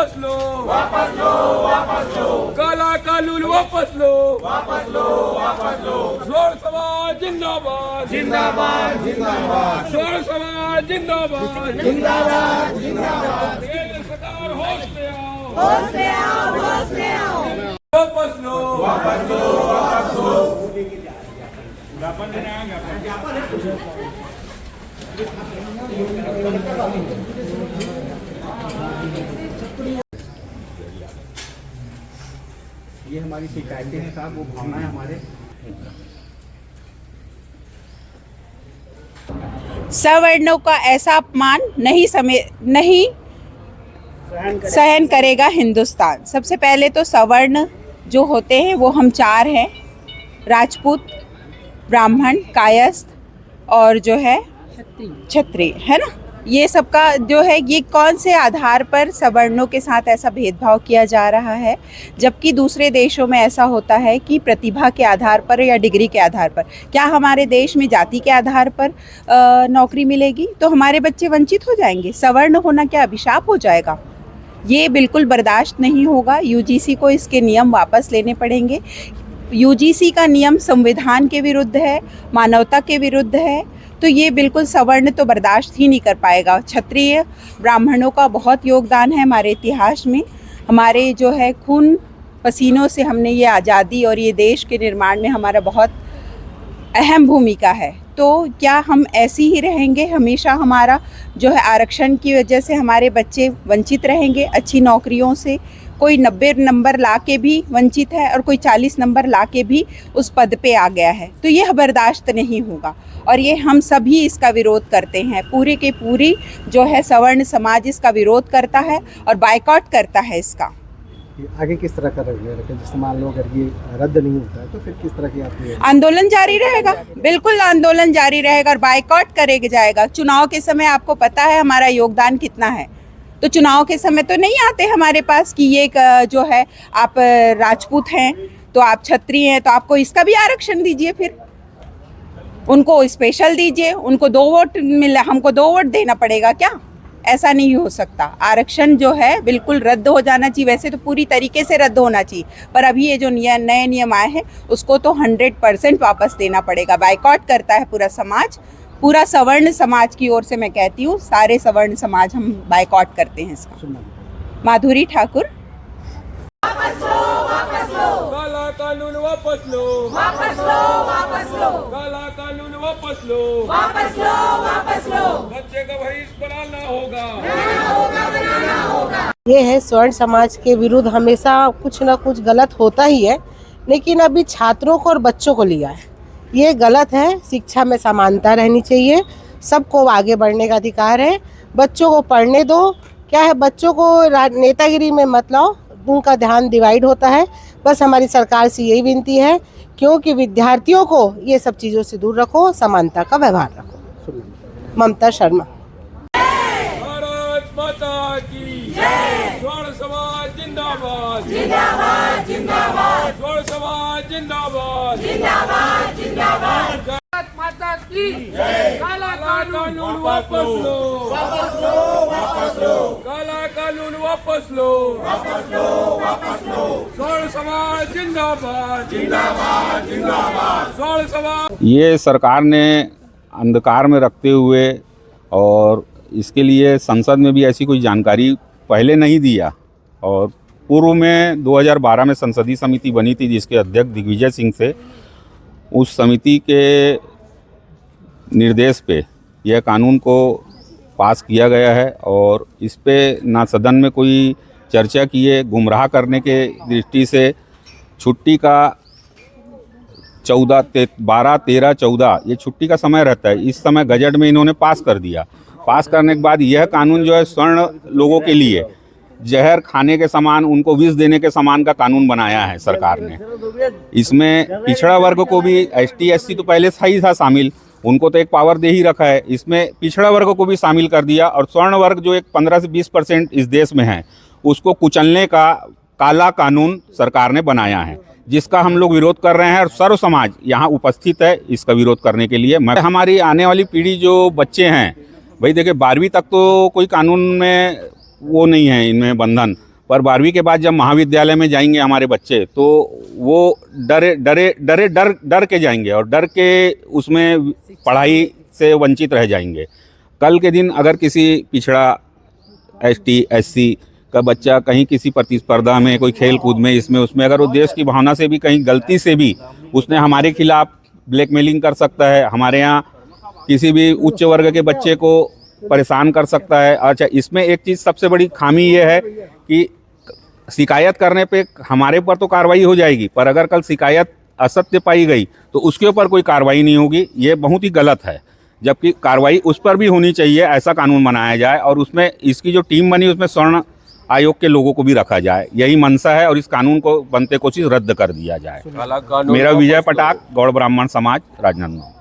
वापस लो, वापस लो, वापस लो, काला कानून वापस लो, वापस लो, वापस लो, शोर समाज जिंदाबाद, जिंदाबाद, जिंदाबाद, शोर समाज जिंदाबाद, जिंदाबाद, जिंदाबाद, केंद्र सरकार होश में आओ, होश में आओ, होश में आओ, वापस लो, वापस लो, वापस लो। ये हमारी शिकायतें हैं साहब, वो भावना है हमारे। सवर्णों का ऐसा अपमान नहीं सहन करेगा हिंदुस्तान। सबसे पहले तो सवर्ण जो होते हैं वो हम चार हैं, राजपूत, ब्राह्मण, कायस्थ और जो है क्षत्रिय, है ना। ये सबका जो है, ये कौन से आधार पर सवर्णों के साथ ऐसा भेदभाव किया जा रहा है, जबकि दूसरे देशों में ऐसा होता है कि प्रतिभा के आधार पर या डिग्री के आधार पर। क्या हमारे देश में जाति के आधार पर नौकरी मिलेगी तो हमारे बच्चे वंचित हो जाएंगे? सवर्ण होना क्या अभिशाप हो जाएगा? ये बिल्कुल बर्दाश्त नहीं होगा। यूजीसी को इसके नियम वापस लेने पड़ेंगे। यूजीसी का नियम संविधान के विरुद्ध है, मानवता के विरुद्ध है, तो ये बिल्कुल सवर्ण तो बर्दाश्त ही नहीं कर पाएगा। क्षत्रिय ब्राह्मणों का बहुत योगदान है हमारे इतिहास में। हमारे जो है खून पसीनों से हमने ये आज़ादी और ये देश के निर्माण में हमारा बहुत अहम भूमिका है। तो क्या हम ऐसी ही रहेंगे हमेशा? हमारा जो है आरक्षण की वजह से हमारे बच्चे वंचित रहेंगे अच्छी नौकरियों से। कोई 90 नंबर ला के भी वंचित है और कोई 40 नंबर ला के भी उस पद पे आ गया है, तो यह बर्दाश्त नहीं होगा। और ये हम सभी इसका विरोध करते हैं। पूरी की पूरी जो है सवर्ण समाज इसका विरोध करता है और बायकॉट करता है इसका। आगे किस तरह का रहेगा? जैसे मान लो अगर ये रद्द नहीं होता है तो फिर किस तरह की आपकी आंदोलन जारी रहेगा? बिल्कुल आंदोलन जारी रहेगा और बायकॉट करेगा जाएगा। चुनाव के समय आपको पता है हमारा योगदान कितना है, तो चुनाव के समय तो नहीं आते हमारे पास कि ये जो है आप राजपूत हैं तो आप क्षत्रिय हैं तो आपको इसका भी आरक्षण दीजिए, फिर उनको स्पेशल दीजिए, उनको 2 वोट मिला, हमको 2 वोट देना पड़ेगा क्या? ऐसा नहीं हो सकता। आरक्षण जो है बिल्कुल रद्द हो जाना चाहिए। वैसे तो पूरी तरीके से रद्द होना चाहिए, पर अभी ये जो नए नियम आए हैं उसको तो 100% वापस देना पड़ेगा। बायकॉट करता है पूरा समाज, पूरा सवर्ण समाज की ओर से मैं कहती हूँ, सारे सवर्ण समाज हम बायकॉट करते हैं इसका। माधुरी ठाकुर। वापस लो, वापस लो, काला कानून वापस लो, वापस लो, वापस लो, काला कानून वापस लो, वापस लो, वापस लो, बच्चे का भविष्य बनाना होगा, बनाना होगा। ये है स्वर्ण समाज के विरुद्ध हमेशा कुछ ना कुछ गलत होता ही है, लेकिन अभी छात्रों को और बच्चों को लिया है, ये गलत है। शिक्षा में समानता रहनी चाहिए, सबको आगे बढ़ने का अधिकार है। बच्चों को पढ़ने दो, क्या है बच्चों को नेतागिरी में मत लाओ, उनका ध्यान डिवाइड होता है। बस हमारी सरकार से यही विनती है, क्योंकि विद्यार्थियों को ये सब चीज़ों से दूर रखो, समानता का व्यवहार रखो। ममता शर्मा। भारत माता की जय। स्वर्ण समाज जिंदाबाद, जिंदाबाद, जिंदाबाद, स्वर्ण समाज जिंदाबाद, जिंदाबाद, जिंदाबाद, भारत माता की जय। काला कानून वापस लो, वापस लो, वापस लो, काला कानून वापस लो, वापस लो, वापस लो, स्वर्ण समाज जिंदाबाद, जिंदाबाद, जिंदाबाद, स्वर्ण समाज। ये सरकार ने अंधकार में रखते हुए और इसके लिए संसद में भी ऐसी कोई जानकारी पहले नहीं दिया, और पूर्व में 2012 में संसदीय समिति बनी थी जिसके अध्यक्ष दिग्विजय सिंह थे। उस समिति के निर्देश पे यह कानून को पास किया गया है, और इस पे ना सदन में कोई चर्चा किए। गुमराह करने के दृष्टि से छुट्टी का 12, 13, 14 ये छुट्टी का समय रहता है। इस समय गजट में इन्होंने पास कर दिया। पास करने के बाद यह कानून जो है स्वर्ण लोगों के लिए जहर खाने के समान, उनको विष देने के समान का कानून बनाया है सरकार ने। इसमें पिछड़ा वर्ग को भी, ST SC तो पहले था ही था शामिल, उनको तो एक पावर दे ही रखा है। इसमें पिछड़ा वर्ग को भी शामिल कर दिया, और स्वर्ण वर्ग जो एक 15 से 20% इस देश में है उसको कुचलने का काला कानून सरकार ने बनाया है, जिसका हम लोग विरोध कर रहे हैं। और सर्व समाज यहाँ उपस्थित है इसका विरोध करने के लिए। हमारी आने वाली पीढ़ी जो बच्चे हैं, भाई देखिए 12वीं तक तो कोई कानून में वो नहीं है, इनमें बंधन, पर 12वीं के बाद जब महाविद्यालय में जाएंगे हमारे बच्चे तो वो डर के जाएंगे और डर के उसमें पढ़ाई से वंचित रह जाएंगे। कल के दिन अगर किसी पिछड़ा ST SC का बच्चा कहीं किसी प्रतिस्पर्धा में, कोई खेल कूद में, इसमें उसमें अगर वो देश की भावना से भी कहीं गलती से भी उसने हमारे खिलाफ ब्लैकमेलिंग कर सकता है, हमारे यहाँ किसी भी उच्च वर्ग के बच्चे को परेशान कर सकता है। अच्छा, इसमें एक चीज़ सबसे बड़ी खामी ये है कि शिकायत करने पे हमारे ऊपर तो कार्रवाई हो जाएगी, पर अगर कल शिकायत असत्य पाई गई तो उसके ऊपर कोई कार्रवाई नहीं होगी। ये बहुत ही गलत है, जबकि कार्रवाई उस पर भी होनी चाहिए। ऐसा कानून बनाया जाए और उसमें इसकी जो टीम बनी उसमें स्वर्ण आयोग के लोगों को भी रखा जाए, यही मंशा है। और इस कानून को बनते कोशिश रद्द कर दिया जाए। मेरा विजय पटाक, गौड़ ब्राह्मण समाज, राजनांदगांव।